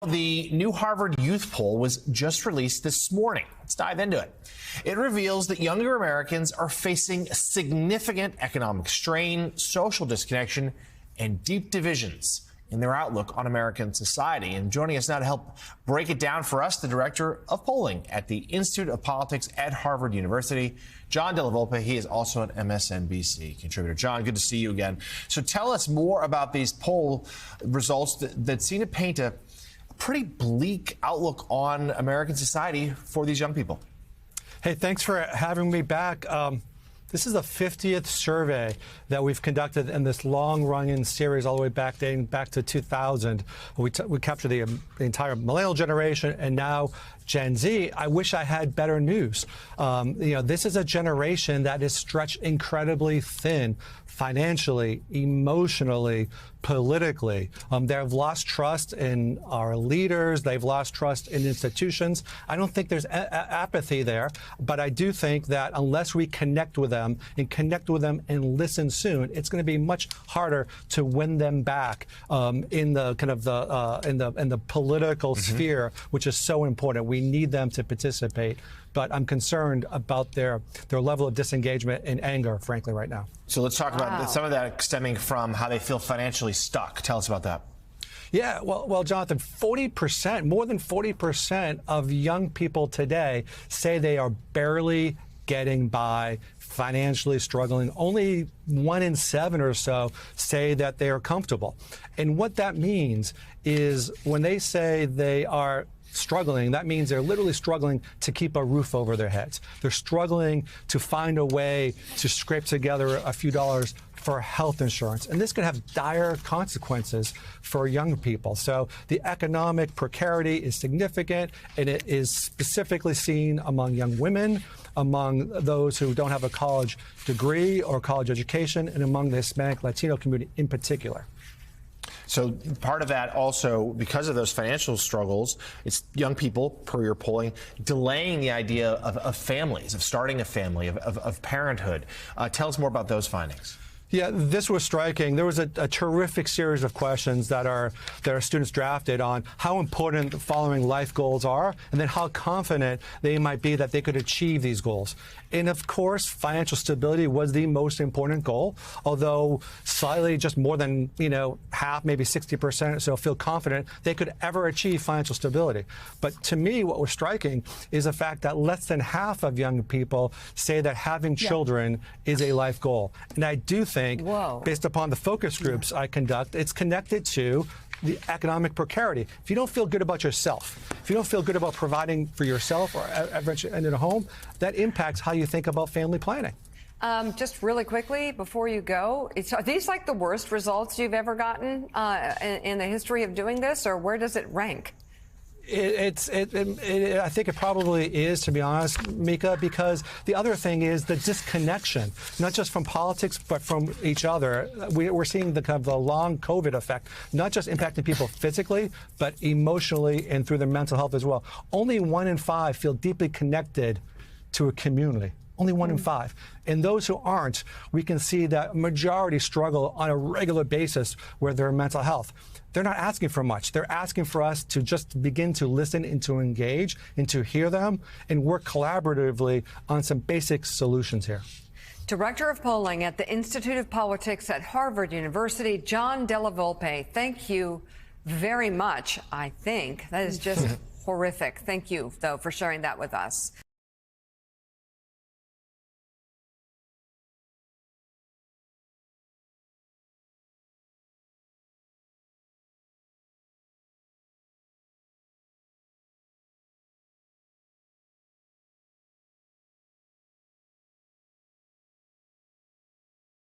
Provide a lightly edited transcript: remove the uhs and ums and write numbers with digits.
The new Harvard Youth Poll was just released this morning. Let's dive into it. It reveals that younger Americans are facing significant economic strain, social disconnection, and deep divisions in their outlook on American society. And joining us now to help break it down for us, the director of polling at the Institute of Politics at Harvard University, John Della Volpe. He is also an MSNBC contributor. John, good to see you again. So tell us more about these poll results that seem to paint a pretty bleak outlook on American society for these young people. Hey, thanks for having me back. This is the 50th survey that we've conducted in this long-running series all the way back, dating back to 2000. We captured the entire millennial generation and now Gen Z. I wish I had better news. This is a generation that is stretched incredibly thin financially, emotionally, politically. They've lost trust in our leaders. They've lost trust in institutions. I don't think there's apathy there, but I do think that unless we connect with them and listen soon, it's going to be much harder to win them back in the kind of the political sphere, which is so important. We need them to participate, but I'm concerned about their level of disengagement and anger, frankly, right now. So let's talk about some of that stemming from how they feel financially stuck. Tell us about that. Yeah, well, Jonathan, 40%, more than 40% of young people today say they are barely getting by, financially struggling. Only 1 in 7 or so say that they are comfortable. And what that means is when they say they are struggling, that means they're literally struggling to keep a roof over their heads. They're struggling to find a way to scrape together a few dollars for health insurance. And this could have dire consequences for young people. So the economic precarity is significant, and it is specifically seen among young women, among those who don't have a college degree or college education, and among the Hispanic Latino community in particular. So part of that also, because of those financial struggles, it's young people, per your polling, delaying the idea of families, of starting a family, of parenthood. Tell us more about those findings. Yeah, this was striking. There was a terrific series of questions that our students drafted on how important the following life goals are, and then how confident they might be that they could achieve these goals. And of course, financial stability was the most important goal, although slightly just more than, half, maybe 60% or so feel confident they could ever achieve financial stability. But to me, what was striking is the fact that less than half of young people say that having children is a life goal. And I do think, based upon the focus groups I conduct, it's connected to the economic precarity. If you don't feel good about yourself, if you don't feel good about providing for yourself or eventually in a home, that impacts how you think about family planning. Just really quickly before you go, are these like the worst results you've ever gotten in the history of doing this, or where does it rank? I think it probably is, to be honest, Mika, because the other thing is the disconnection, not just from politics, but from each other. We're seeing the kind of the long COVID effect, not just impacting people physically, but emotionally and through their mental health as well. Only 1 in 5 feel deeply connected to a community. Only 1 in 5. And those who aren't, we can see that majority struggle on a regular basis with their mental health. They're not asking for much. They're asking for us to just begin to listen and to engage and to hear them and work collaboratively on some basic solutions here. Director of Polling at the Institute of Politics at Harvard University, John Della Volpe, thank you very much, I think. That is just horrific. Thank you, though, for sharing that with us.